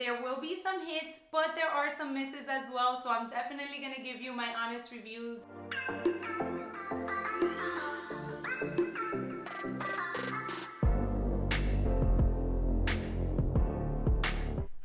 There will be some hits, but there are some misses as well, so I'm definitely gonna give you my honest reviews.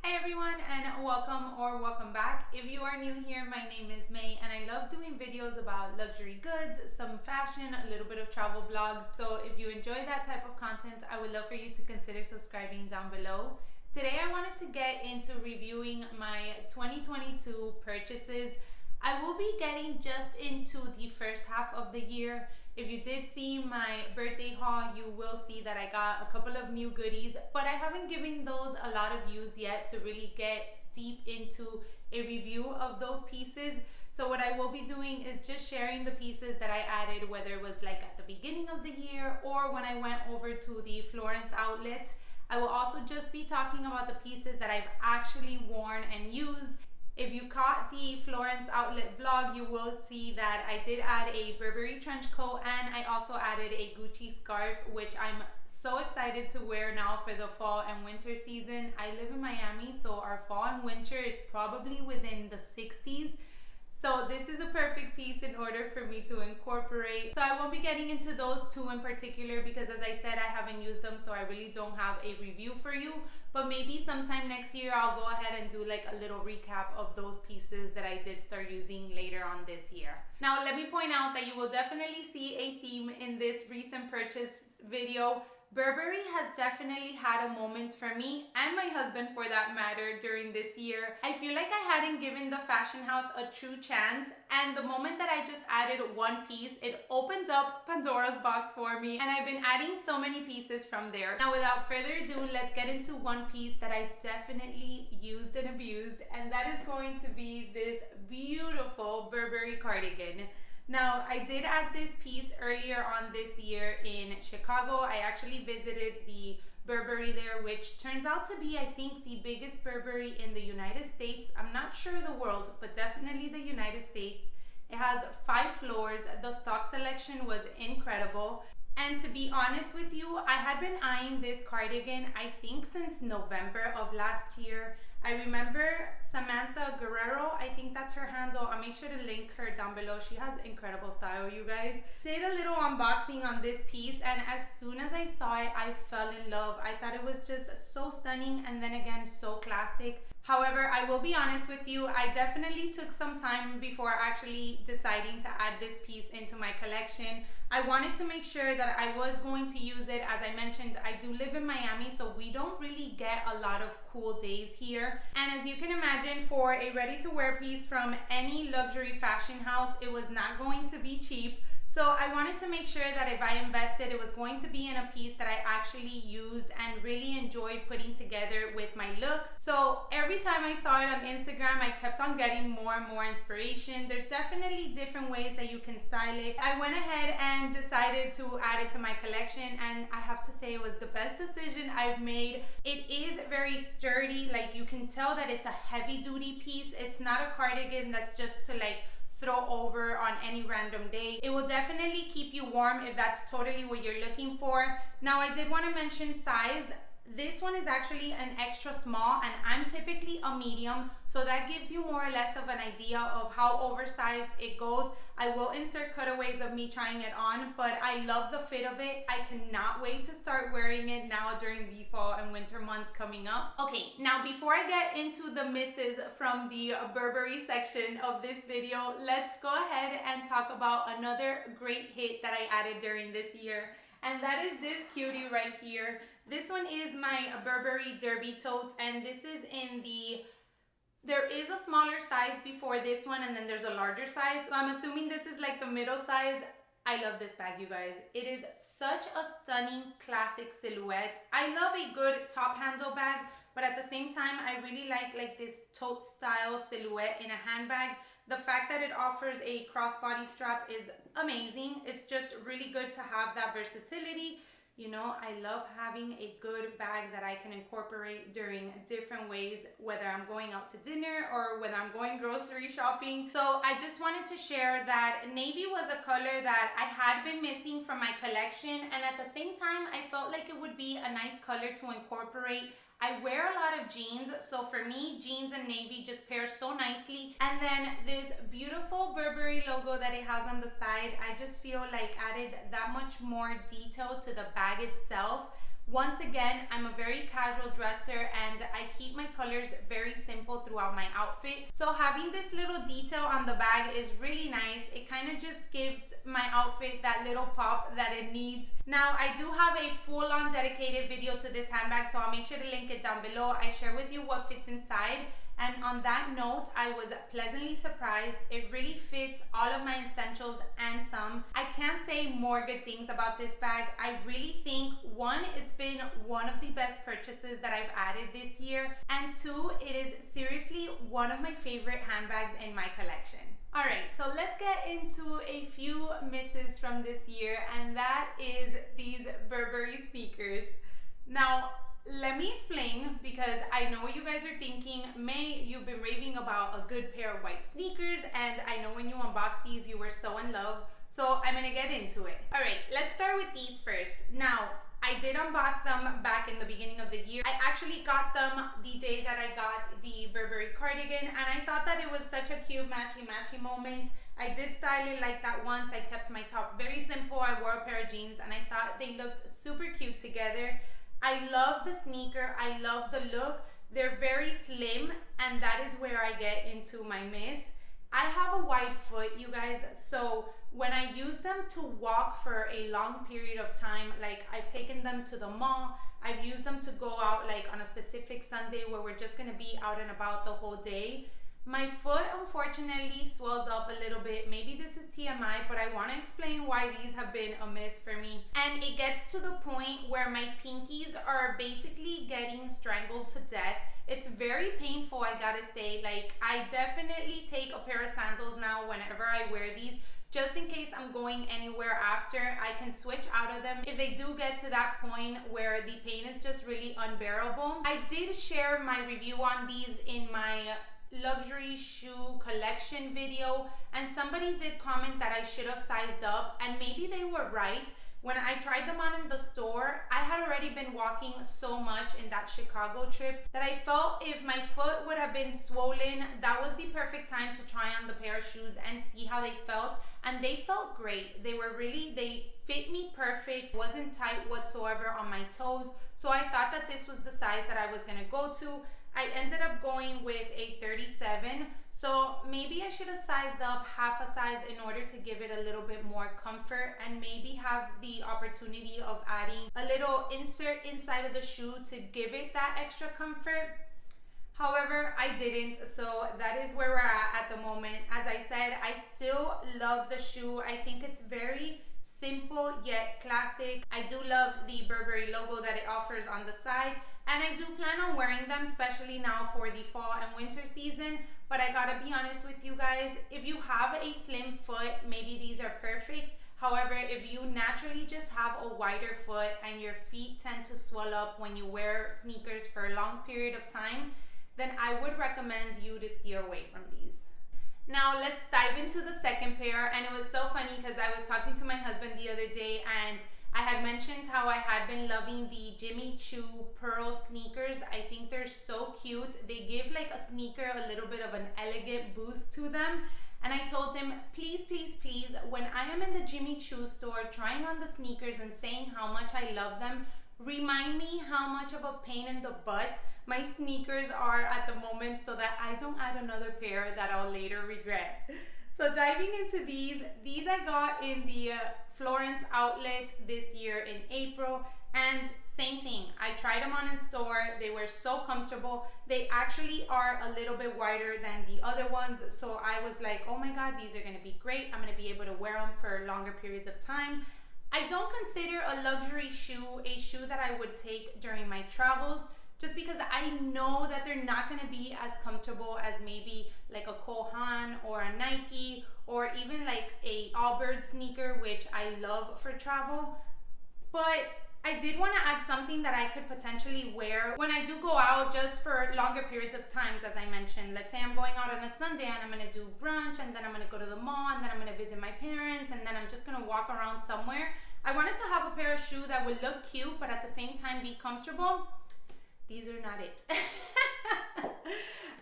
Everyone, and welcome back. If you are new here, my name is May and I love doing videos about luxury goods, some fashion, a little bit of travel vlogs. So if you enjoy that type of content, I would love for you to consider subscribing down below. Today I wanted to get into reviewing my 2022 purchases. I will be getting just into the first half of the year. If you did see my birthday haul, you will see that I got a couple of new goodies, but I haven't given those a lot of views yet to really get deep into a review of those pieces. So what I will be doing is just sharing the pieces that I added, whether it was like at the beginning of the year or when I went over to the Florence outlet. I will also just be talking about the pieces that I've actually worn and used. If you caught the Florence outlet vlog, you will see that I did add a Burberry trench coat and I also added a Gucci scarf, which I'm so excited to wear now for the fall and winter season. I live in Miami, so our fall and winter is probably within the 60s. So this is a perfect piece in order for me to incorporate. So I won't be getting into those two in particular because, as I said, I haven't used them, so I really don't have a review for you. But maybe sometime next year I'll go ahead and do like a little recap of those pieces that I did start using later on this year. Now let me point out that you will definitely see a theme in this recent purchase video. Burberry has definitely had a moment for me and my husband for that matter during this year. I feel like I hadn't given the fashion house a true chance, and the moment that I just added one piece, it opened up Pandora's box for me, and I've been adding so many pieces from there. Now without further ado, let's get into one piece that I've definitely used and abused, and that is going to be this beautiful Burberry cardigan. Now, I did add this piece earlier on this year in Chicago. I actually visited the Burberry there, which turns out to be, I think, the biggest Burberry in the United States. I'm not sure the world, but definitely the United States. It has 5 floors. The stock selection was incredible. And to be honest with you, I had been eyeing this cardigan, I think, since November of last year. I remember Samantha Guerrero, I think that's her handle. I'll make sure to link her down below. She has incredible style, you guys. Did a little unboxing on this piece, and as soon as I saw it, I fell in love. I thought it was just so stunning and then again so classic. However, I will be honest with you, I definitely took some time before actually deciding to add this piece into my collection. I wanted to make sure that I was going to use it. As I mentioned, I do live in Miami, so we don't really get a lot of cool days here. And as you can imagine, for a ready-to-wear piece from any luxury fashion house, it was not going to be cheap. So I wanted to make sure that if I invested, it was going to be in a piece that I actually used and really enjoyed putting together with my looks. So every time I saw it on Instagram, I kept on getting more and more inspiration. There's definitely different ways that you can style it. I went ahead and decided to add it to my collection, and I have to say it was the best decision I've made. It is very sturdy, like you can tell that it's a heavy duty piece. It's not a cardigan that's just to like throw over on any random day. It will definitely keep you warm if that's totally what you're looking for. Now I did want to mention size. This one is actually an extra small and I'm typically a medium, so that gives you more or less of an idea of how oversized it goes. I will insert cutaways of me trying it on, but I love the fit of it. I cannot wait to start wearing it now during the fall and winter months coming up. Okay, now before I get into the misses from the Burberry section of this video, let's go ahead and talk about another great hit that I added during this year. And that is this cutie right here. This one is my Burberry Derby Tote, and this is in the, there is a smaller size before this one, and then there's a larger size. So I'm assuming this is like the middle size. I love this bag, you guys. It is such a stunning classic silhouette. I love a good top handle bag, but at the same time, I really like this tote style silhouette in a handbag. The fact that it offers a crossbody strap is amazing. It's just really good to have that versatility. You know, I love having a good bag that I can incorporate during different ways, whether I'm going out to dinner or when I'm going grocery shopping. So I just wanted to share that navy was a color that I had been missing from my collection, and at the same time, I felt like it would be a nice color to incorporate I wear a lot of jeans, so for me, jeans and navy just pair so nicely. And then this beautiful Burberry logo that it has on the side, I just feel like added that much more detail to the bag itself. Once again, I'm a very casual dresser and I keep my colors very simple throughout my outfit. So having this little detail on the bag is really nice. It kind of just gives my outfit that little pop that it needs. Now, I do have a full-on dedicated video to this handbag, so I'll make sure to link it down below. I share with you what fits inside. And on that note, I was pleasantly surprised. It really fits all of my essentials and some. I can't say more good things about this bag. I really think, one, it's been one of the best purchases that I've added this year. And two, it is seriously one of my favorite handbags in my collection. Alright, so let's get into a few misses from this year, and that is these Burberry sneakers. Now, let me explain, because I know what you guys are thinking. May, you've been raving about a good pair of white sneakers, and I know when you unboxed these, you were so in love. So I'm gonna get into it. All right, let's start with these first. Now, I did unbox them back in the beginning of the year. I actually got them the day that I got the Burberry Cardigan, and I thought that it was such a cute matchy-matchy moment. I did style it like that once. I kept my top very simple. I wore a pair of jeans, and I thought they looked super cute together. I love the sneaker, I love the look. They're very slim, and that is where I get into my miss. I have a wide foot, you guys, so when I use them to walk for a long period of time, like I've taken them to the mall, I've used them to go out like on a specific Sunday where we're just gonna be out and about the whole day. My foot unfortunately swells up a little bit. Maybe this is TMI, but I want to explain why these have been a miss for me. And it gets to the point where my pinkies are basically getting strangled to death. It's very painful, I gotta say. Like, I definitely take a pair of sandals now whenever I wear these, just in case I'm going anywhere after. I can switch out of them if they do get to that point where the pain is just really unbearable. I did share my review on these in my luxury shoe collection video, and somebody did comment that I should have sized up, and maybe they were right. When I tried them on in the store, I had already been walking so much in that Chicago trip that I felt if my foot would have been swollen, that was the perfect time to try on the pair of shoes and see how they felt. And they felt great. They fit me perfect, wasn't tight whatsoever on my toes. So I thought that this was the size that I was gonna go to. I ended up going with a 37, so maybe I should have sized up half a size in order to give it a little bit more comfort and maybe have the opportunity of adding a little insert inside of the shoe to give it that extra comfort. However, I didn't, so that is where we're at the moment. As I said, I still love the shoe. I think it's very simple yet classic. I do love the Burberry logo that it offers on the side, and I do plan on wearing them, especially now for the fall and winter season. But I gotta be honest with you guys, if you have a slim foot, maybe these are perfect. However, if you naturally just have a wider foot and your feet tend to swell up when you wear sneakers for a long period of time, then I would recommend you to steer away from these. Now let's dive into the second pair. And it was so funny because I was talking to my husband the other day, and I had mentioned how I had been loving the Jimmy Choo pearl sneakers. I think they're so cute. They give like a sneaker a little bit of an elegant boost to them. And I told him, please, please, please, when I am in the Jimmy Choo store trying on the sneakers and saying how much I love them, remind me how much of a pain in the butt my sneakers are at the moment, so that I don't add another pair that I'll later regret. So diving into these I got in the Florence outlet this year in April, and same thing. I tried them on in store. They were so comfortable. They actually are a little bit wider than the other ones, so I was like, oh my god, these are gonna be great. I'm gonna be able to wear them for longer periods of time. I don't consider a luxury shoe a shoe that I would take during my travels, just because I know that they're not going to be as comfortable as maybe like a Cole Haan or a Nike, or even like a Allbirds sneaker, which I love for travel. But I did want to add something that I could potentially wear when I do go out just for longer periods of times, as I mentioned. Let's say I'm going out on a Sunday and I'm going to do brunch, and then I'm going to go to the mall, and then I'm going to visit my parents, and then I'm just going to walk around somewhere. I wanted to have a pair of shoes that would look cute but at the same time be comfortable. these are not it.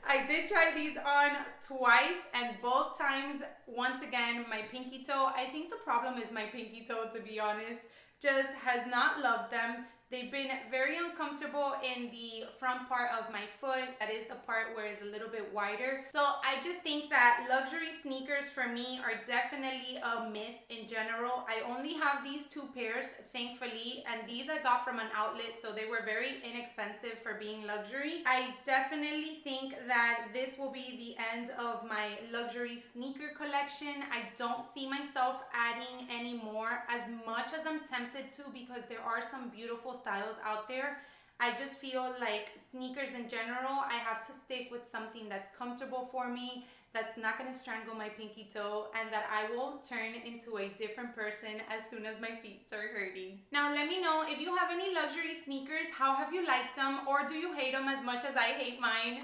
I did try these on twice, and both times, once again, my pinky toe, I think the problem is my pinky toe, to be honest, just has not loved them. They've been very uncomfortable in the front part of my foot. That is the part where it's a little bit wider. So I just think that luxury sneakers for me are definitely a miss in general. I only have these two pairs, thankfully, and these I got from an outlet, so they were very inexpensive for being luxury. I definitely think that this will be the end of my luxury sneaker collection. I don't see myself adding any more, as much as I'm tempted to, because there are some beautiful styles out there. I just feel like sneakers in general, I have to stick with something that's comfortable for me, that's not going to strangle my pinky toe, and that I won't turn into a different person as soon as my feet start hurting. Now let me know if you have any luxury sneakers. How have you liked them, or do you hate them as much as I hate mine?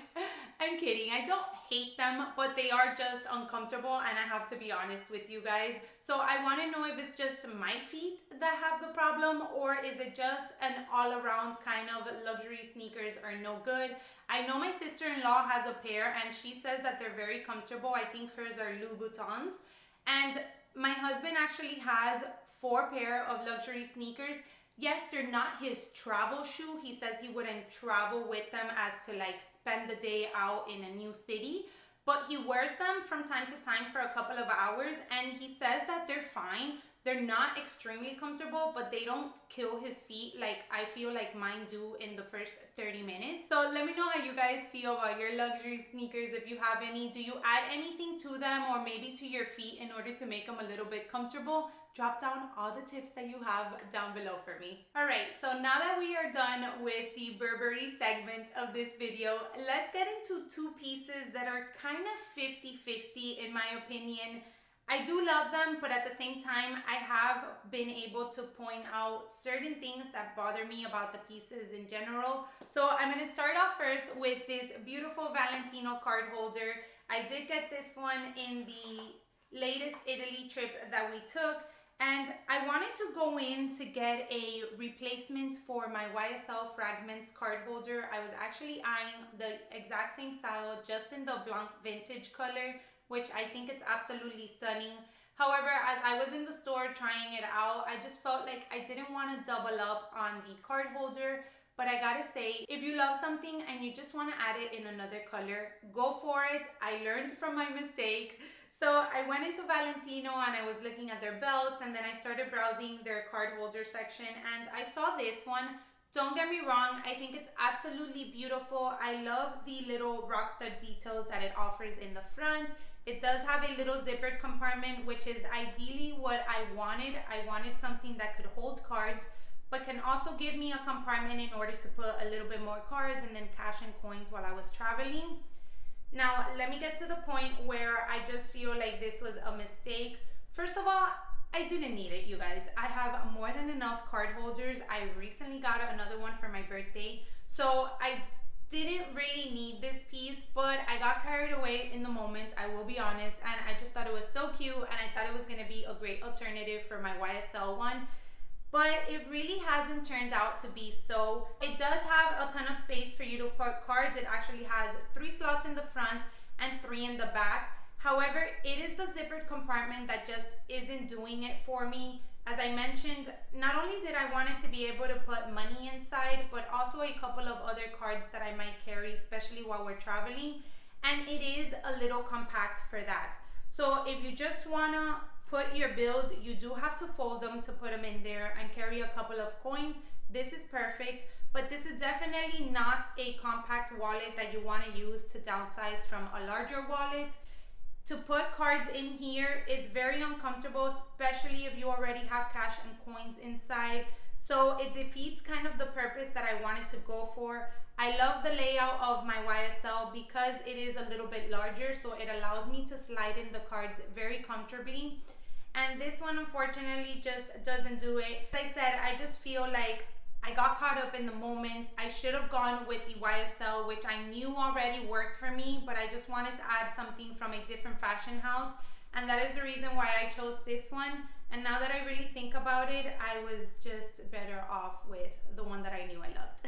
I'm kidding, I don't hate them, but they are just uncomfortable, and I have to be honest with you guys. So I want to know if it's just my feet that have the problem, or is it just an all-around kind of luxury sneakers are no good. I know my sister-in-law has a pair, and she says that they're very comfortable. I think hers are Louboutins. And my husband actually has 4 pair of luxury sneakers. Yes, they're not his travel shoe. He says he wouldn't travel with them as to like spend the day out in a new city, but he wears them from time to time for a couple of hours, and he says that they're fine. They're not extremely comfortable, but they don't kill his feet like I feel like mine do in the first 30 minutes. So let me know how you guys feel about your luxury sneakers, if you have any. Do you add anything to them, or maybe to your feet, in order to make them a little bit comfortable? Drop down all the tips that you have down below for me. Alright, so now that we are done with the Burberry segment of this video, let's get into 2 pieces that are kind of 50-50 in my opinion. I do love them, but at the same time, I have been able to point out certain things that bother me about the pieces in general. So I'm going to start off first with this beautiful Valentino card holder. I did get this one in the latest Italy trip that we took, and I wanted to go in to get a replacement for my YSL Fragments card holder. I was actually eyeing the exact same style, just in the Blanc vintage color, which I think it's absolutely stunning. However, as I was in the store trying it out, I just felt like I didn't want to double up on the card holder. But I gotta say, if you love something and you just want to add it in another color, go for it. I learned from my mistake. So I went into Valentino and I was looking at their belts, and then I started browsing their card holder section, and I saw this one. Don't get me wrong, I think it's absolutely beautiful. I love the little rock stud details that it offers in the front. It does have a little zippered compartment, which is ideally what I wanted. I wanted something that could hold cards, but can also give me a compartment in order to put a little bit more cards and then cash and coins while I was traveling. Now, let me get to the point where I just feel like this was a mistake. First of all, I didn't need it, you guys. I have more than enough card holders. I recently got another one for my birthday, so I didn't really need this piece, but I got carried away in the moment, I will be honest, and I just thought it was so cute, and I thought it was going to be a great alternative for my YSL one. But it really hasn't turned out to be so. It does have a ton of space for you to put cards. It actually has 3 slots in the front and 3 in the back. However, it is the zippered compartment that just isn't doing it for me. As I mentioned, not only did I want it to be able to put money inside, but also a couple of other cards that I might carry, especially while we're traveling. And it is a little compact for that. So if you just wanna put your bills, you do have to fold them to put them in there and carry a couple of coins. This is perfect, but this is definitely not a compact wallet that you want to use to downsize from a larger wallet. To put cards in here, it's very uncomfortable, especially if you already have cash and coins inside. So it defeats kind of the purpose that I wanted to go for. I love the layout of my YSL because it is a little bit larger, so it allows me to slide in the cards very comfortably. And this one unfortunately just doesn't do it. As I said, I just feel like I got caught up in the moment. I should have gone with the YSL, which I knew already worked for me, but I just wanted to add something from a different fashion house. And that is the reason why I chose this one. And now that I really think about it, I was just better off with the one that I knew I loved.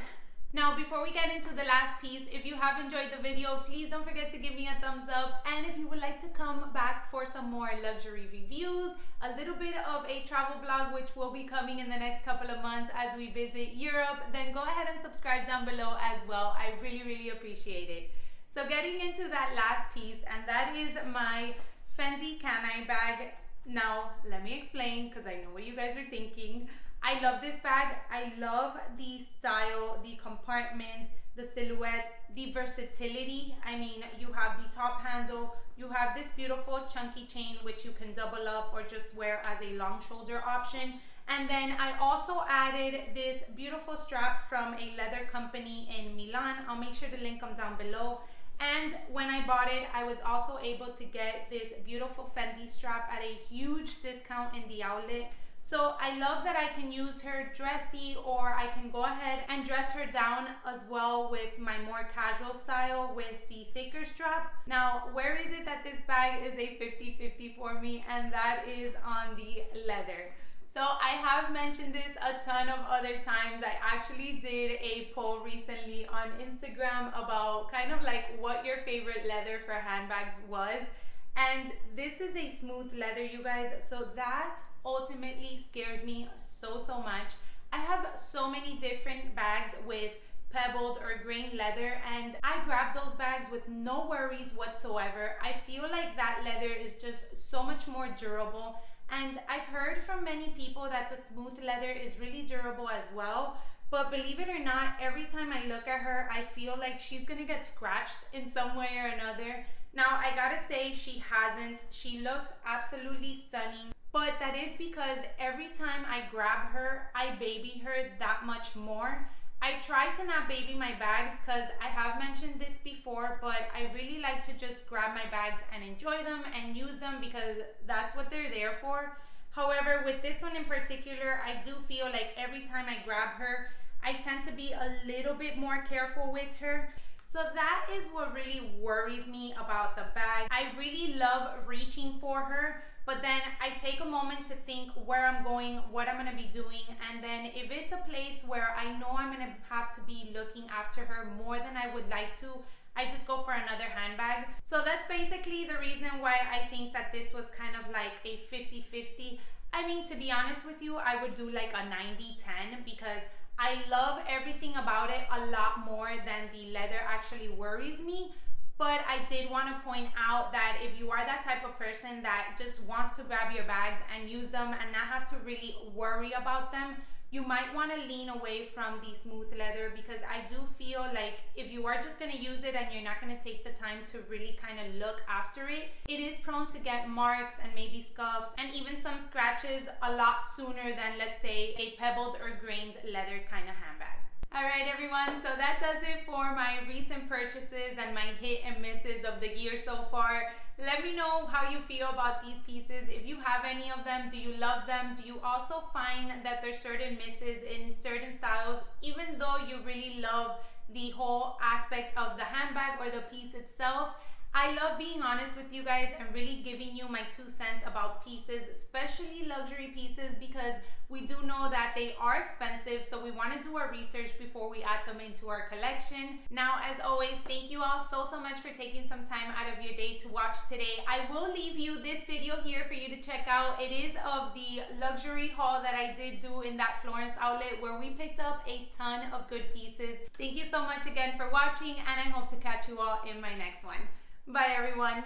Now, before we get into the last piece, if you have enjoyed the video, please don't forget to give me a thumbs up. And if you would like to come back for some more luxury reviews, a little bit of a travel vlog, which will be coming in the next couple of months as we visit Europe, then go ahead and subscribe down below as well. I really, really appreciate it. So getting into that last piece, and that is my Fendi Kan I bag. Now, let me explain, because I know what you guys are thinking. I love this bag. I love the style, the compartments, the silhouette, the versatility. I mean, you have the top handle, you have this beautiful chunky chain, which you can double up or just wear as a long shoulder option. And then I also added this beautiful strap from a leather company in Milan. I'll make sure the link comes down below. And when I bought it, I was also able to get this beautiful Fendi strap at a huge discount in the outlet. So I love that I can use her dressy, or I can go ahead and dress her down as well with my more casual style with the thicker strap. Now, where is it that this bag is a 50-50 for me? And that is on the leather. So I have mentioned this a ton of other times. I actually did a poll recently on Instagram about kind of like what your favorite leather for handbags was. And this is a smooth leather, you guys. So that ultimately scares me so much. I have so many different bags with pebbled or grained leather, and I grab those bags with no worries whatsoever. I feel like that leather is just so much more durable. And I've heard from many people that the smooth leather is really durable as well. But believe it or not, every time I look at her, I feel like she's gonna get scratched in some way or another. Now, I gotta say, she hasn't. She looks absolutely stunning. But that is because every time I grab her, I baby her that much more. I try to not baby my bags because I have mentioned this before, but I really like to just grab my bags and enjoy them and use them because that's what they're there for. However, with this one in particular, I do feel like every time I grab her, I tend to be a little bit more careful with her. So that is what really worries me about the bag. I really love reaching for her, but then I take a moment to think where I'm going, what I'm gonna be doing, and then if it's a place where I know I'm gonna have to be looking after her more than I would like to, I just go for another handbag. So that's basically the reason why I think that this was kind of like a 50-50. I mean, to be honest with you, I would do like a 90-10 because I love everything about it a lot more than the leather actually worries me. But I did want to point out that if you are that type of person that just wants to grab your bags and use them and not have to really worry about them, you might want to lean away from the smooth leather, because I do feel like if you are just going to use it and you're not going to take the time to really kind of look after it, it is prone to get marks and maybe scuffs and even some scratches a lot sooner than, let's say, a pebbled or grained leather kind of handbag. Alright everyone, so that does it for my recent purchases and my hit and misses of the year so far. Let me know how you feel about these pieces. If you have any of them, do you love them? Do you also find that there's certain misses in certain styles, even though you really love the whole aspect of the handbag or the piece itself? I love being honest with you guys and really giving you my 2 cents about pieces, especially luxury pieces, because we do know that they are expensive, so we want to do our research before we add them into our collection. Now, as always, thank you all so much for taking some time out of your day to watch today. I will leave you this video here for you to check out. It is of the luxury haul that I did do in that Florence outlet where we picked up a ton of good pieces. Thank you so much again for watching, and I hope to catch you all in my next one. Bye everyone.